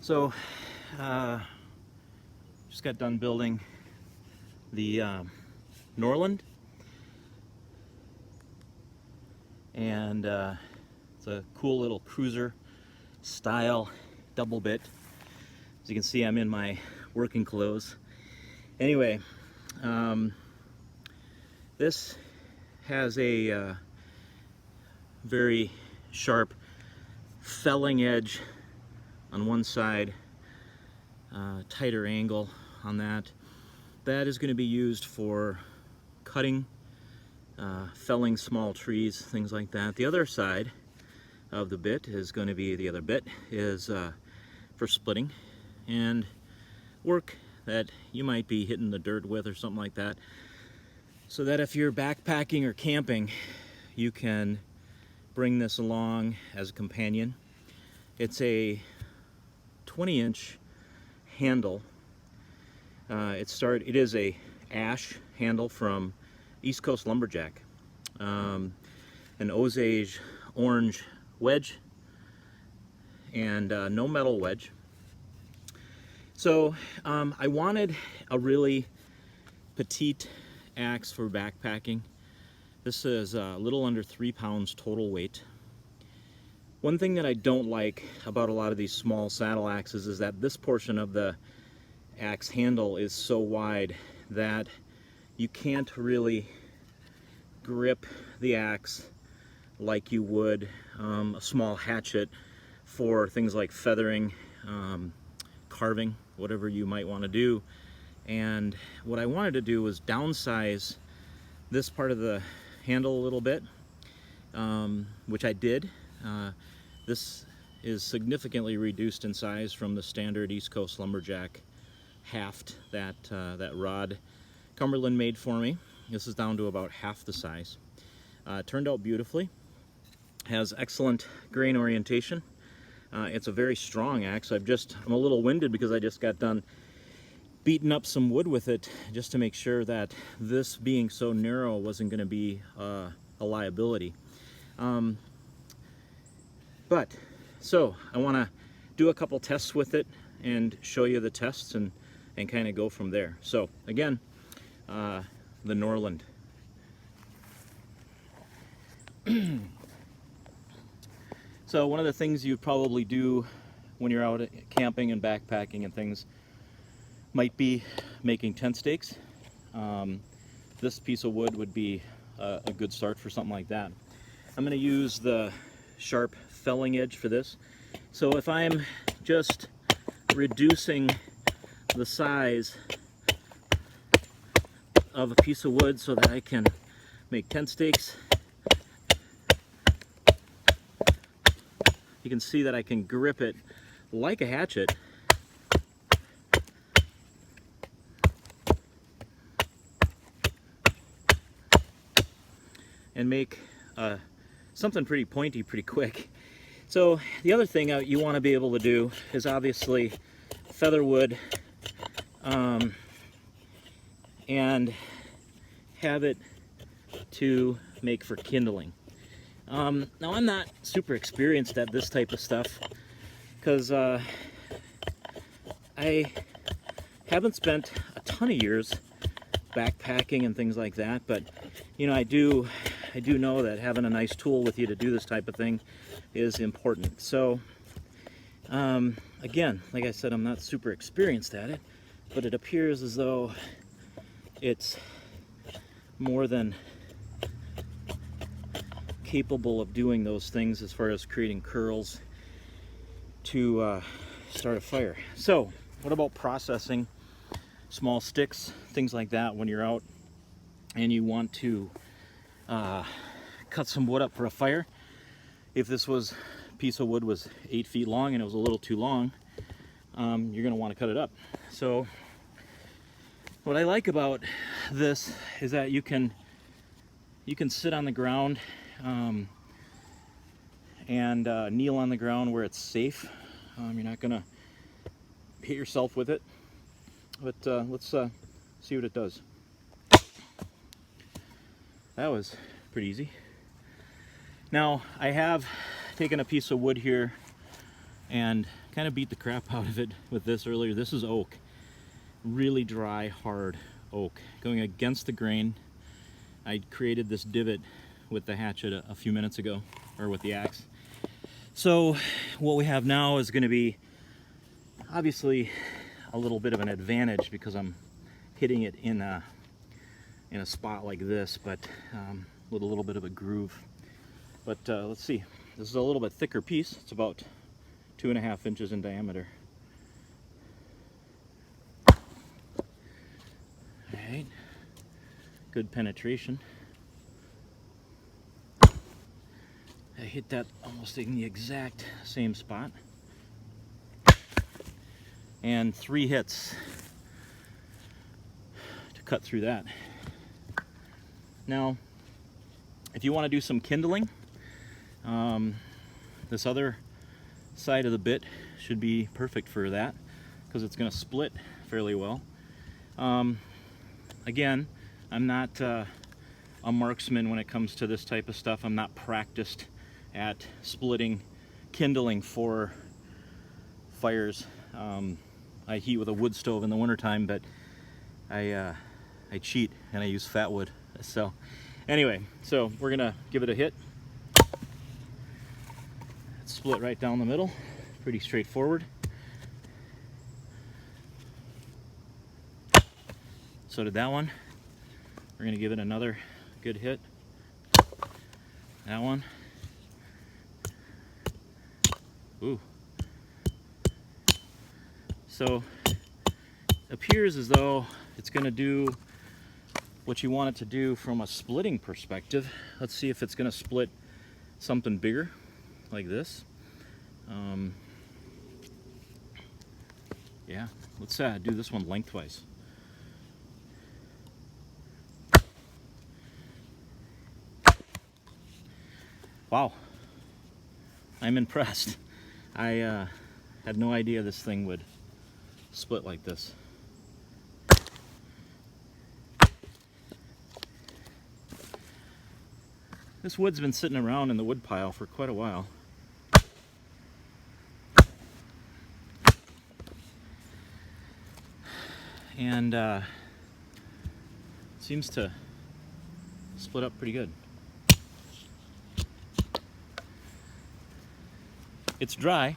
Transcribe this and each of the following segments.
So, just got done building the Norlund, and it's a cool little cruiser style double bit. As you can see, I'm in my working clothes. Anyway, this has a very sharp felling edge on one side, tighter angle on that. That is going to be used for cutting, felling small trees, things like that. The other side of the bit is going to be, for splitting and work that you might be hitting the dirt with or something like that, so that if you're backpacking or camping, you can bring this along as a companion. It's a 20-inch handle. It is a ash handle from East Coast Lumberjack, an Osage orange wedge, and no metal wedge. So I wanted a really petite axe for backpacking. This is a little under 3 pounds total weight. One thing that I don't like about a lot of these small saddle axes is that this portion of the axe handle is so wide that you can't really grip the axe like you would a small hatchet for things like feathering, carving, whatever you might want to do. And what I wanted to do was downsize this part of the handle a little bit, which I did. This is significantly reduced in size from the standard East Coast Lumberjack haft that rod Cumberland made for me. This is down to about half the size. Turned out beautifully. Has excellent grain orientation. It's a very strong axe. I'm a little winded because I just got done beating up some wood with it just to make sure that this being so narrow wasn't going to be a liability. So I want to do a couple tests with it and show you the tests and kind of go from there. So again, the Norlund. So one of the things you probably do when you're out camping and backpacking and things might be making tent stakes. This piece of wood would be a good start for something like that. I'm going to use the sharp felling edge for this. So if I'm just reducing the size of a piece of wood so that I can make tent stakes, you can see that I can grip it like a hatchet and make something pretty pointy pretty quick. So the other thing you want to be able to do is obviously feather wood and have it to make for kindling. Now I'm not super experienced at this type of stuff because I haven't spent a ton of years backpacking and things like that, but you know, I do know that having a nice tool with you to do this type of thing is important. So again, like I said, I'm not super experienced at it, but it appears as though it's more than capable of doing those things as far as creating curls to start a fire. So what about processing small sticks, things like that, when you're out and you want to cut some wood up for a fire? If this piece of wood was 8 feet long and it was a little too long, you're going to want to cut it up. So what I like about this is that you can sit on the ground and kneel on the ground where it's safe. You're not going to hit yourself with it. But let's see what it does. That was pretty easy. Now I have taken a piece of wood here and kind of beat the crap out of it with this earlier. This is oak, really dry, hard oak. Going against the grain, I created this divot with the hatchet a few minutes ago, or with the axe. So what we have now is going to be obviously a little bit of an advantage because I'm hitting it in a spot like this, but with a little bit of a groove. But let's see, this is a little bit thicker piece. It's about 2.5 inches in diameter. All right, good penetration. I hit that almost in the exact same spot. And 3 hits to cut through that. Now, if you want to do some kindling, this other side of the bit should be perfect for that because it's going to split fairly well. Again, I'm not a marksman when it comes to this type of stuff. I'm not practiced at splitting kindling for fires. I heat with a wood stove in the wintertime, but I cheat and I use fat wood. So anyway, so we're gonna give it a hit. It's split right down the middle, pretty straightforward. So did that one. We're gonna give it another good hit. That one. Ooh. So it appears as though it's going to do what you want it to do from a splitting perspective. Let's see if it's going to split something bigger like this. Yeah, let's do this one lengthwise. Wow, I'm impressed. I had no idea this thing would split like this. This wood's been sitting around in the wood pile for quite a while. And seems to split up pretty good. It's dry,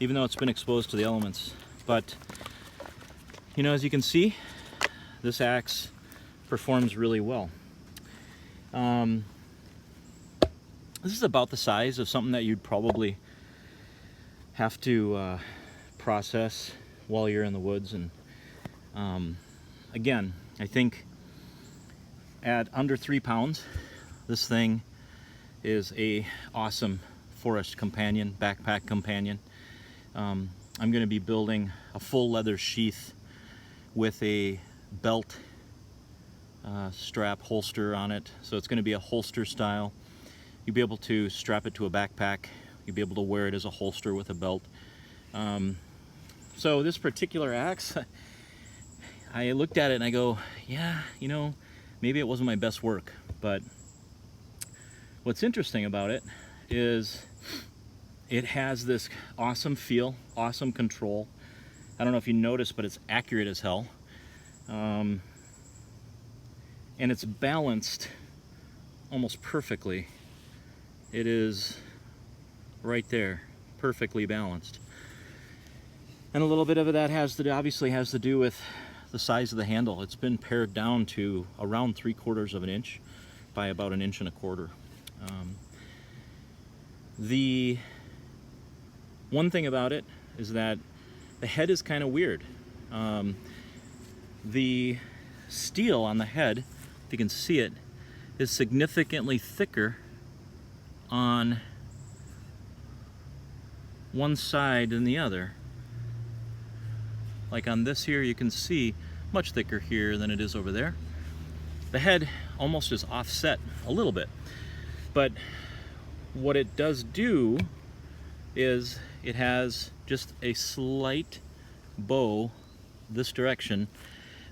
even though it's been exposed to the elements. But, you know, as you can see, this axe performs really well. This is about the size of something that you'd probably have to process while you're in the woods. And again, I think at under 3 pounds, this thing is a awesome forest companion, backpack companion. I'm going to be building a full leather sheath with a belt strap holster on it. So it's going to be a holster style. You'll be able to strap it to a backpack. You'll be able to wear it as a holster with a belt. So this particular axe, I looked at it and I go, yeah, you know, maybe it wasn't my best work. But what's interesting about it is it has this awesome feel, awesome control. I don't know if you noticed, but it's accurate as hell. And it's balanced almost perfectly. It is right there, perfectly balanced. And a little bit of that obviously has to do with the size of the handle. It's been pared down to around 3/4 of an inch by about 1 1/4 inches. The one thing about it is that the head is kind of weird. The steel on the head, if you can see it, is significantly thicker on one side than the other. Like on this here, you can see much thicker here than it is over there. The head almost is offset a little bit, but what it does do is it has just a slight bow this direction,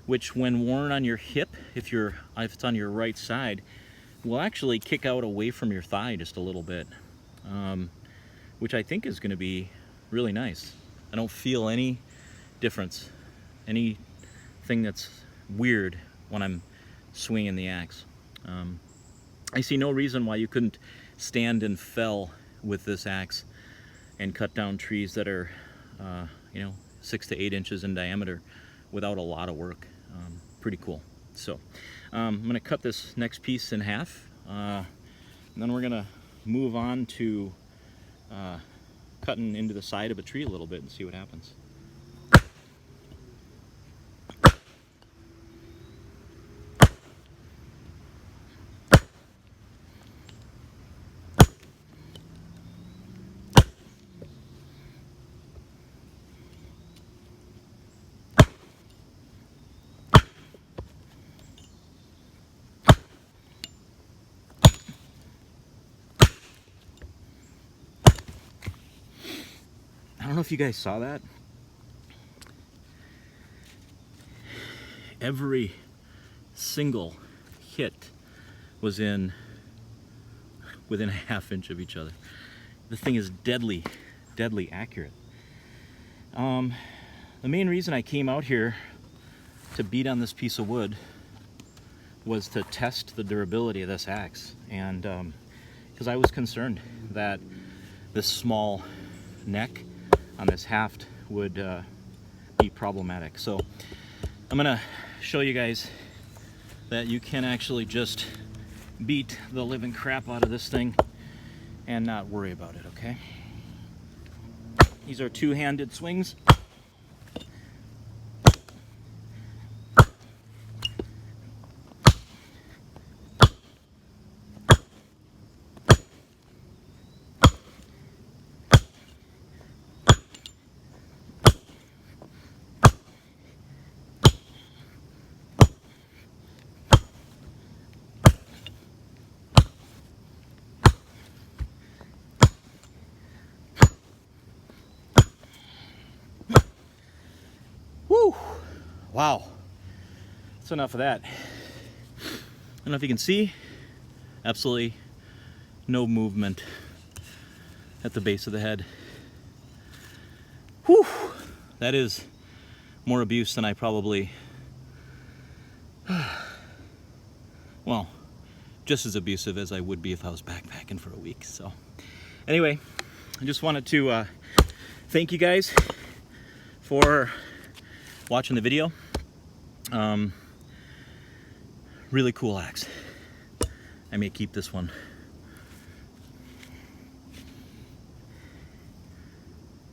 which when worn on your hip, if it's on your right side, will actually kick out away from your thigh just a little bit, which I think is going to be really nice. I don't feel any difference, anything that's weird when I'm swinging the axe. I see no reason why you couldn't stand and fell with this axe and cut down trees that are, 6 to 8 inches in diameter without a lot of work. Pretty cool. So I'm going to cut this next piece in half, and then we're going to move on to cutting into the side of a tree a little bit and see what happens. I don't know if you guys saw that. Every single hit was within a half inch of each other. The thing is deadly accurate. The main reason I came out here to beat on this piece of wood was to test the durability of this axe, and because I was concerned that this small neck on this haft would be problematic. So I'm gonna show you guys that you can actually just beat the living crap out of this thing and not worry about it, okay? These are two-handed swings. Woo! Wow, that's enough of that. I don't know if you can see, absolutely no movement at the base of the head. Whew! That is more abuse than I probably, well, just as abusive as I would be if I was backpacking for a week. So anyway, I just wanted to thank you guys for watching the video. Really cool axe. I may keep this one.